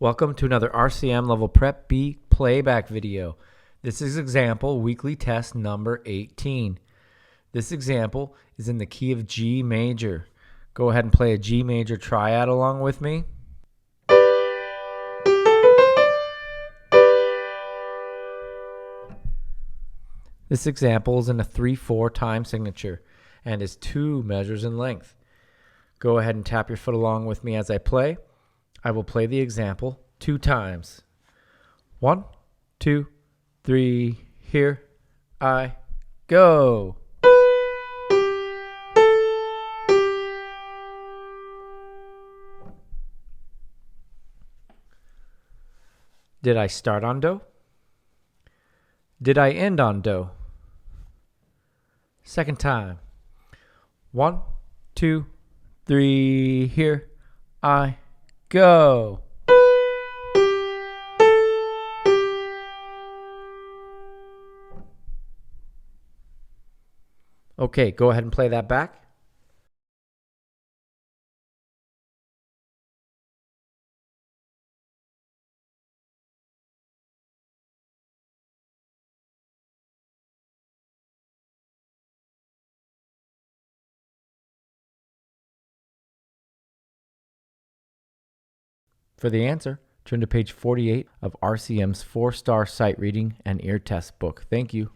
Welcome to another RCM Level Prep B Playback video. This is example weekly test number 18. This example is in the key of G major. Go ahead and play a G major triad along with me. This example is in a 3/4 time signature and is 2 measures in length. Go ahead and tap your foot along with me as I play. I will play the example 2 times. 1, 2, 3, here I go. Did I start on Do? Did I end on Do? Second time. 1, 2, 3, here I go. Okay, go ahead and play that back. For the answer, turn to page 48 of RCM's 4-star sight reading and ear test book. Thank you.